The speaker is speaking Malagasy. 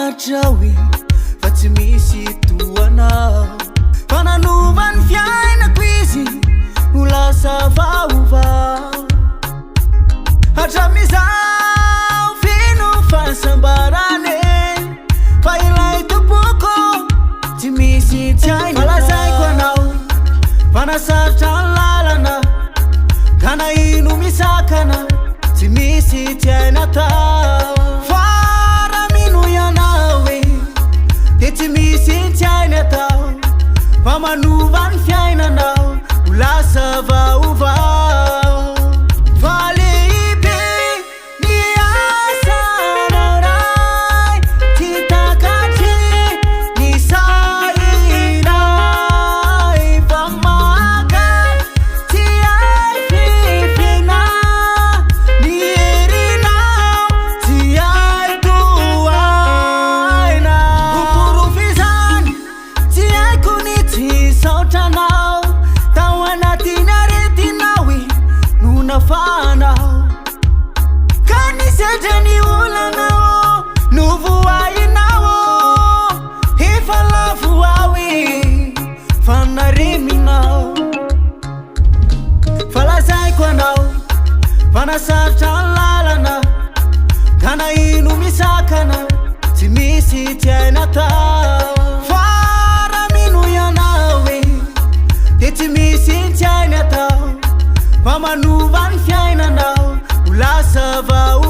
fantatrawe fa tsy misy toanao fananovan'ny fiainako izy ho lasa vaovao hatramizao fino fahasambarane fa ilay tompoko tsy misy tsy hainy falazaiko anao fanasaritra ny lalana kana ino misakana tsy misy tsy hainy atao tsy misy tsy hainy atao fa manovany fiainanao ho lasa vaovao fa lehibe ny asanao ray tsy takatry ny sainay fa maka tsy hay fifina ny herinao tsy hay toaina saotranao tao anatina retinao nonafanao ka nisedra ny olanao novoainao efa lavo ao fanareminao falazaiko anao fanasaritra ny lalana kana ino misakana tsy misy tsy hainy atao tsy misy tsy hainy atao fa manovany fiainanao ho lasa vao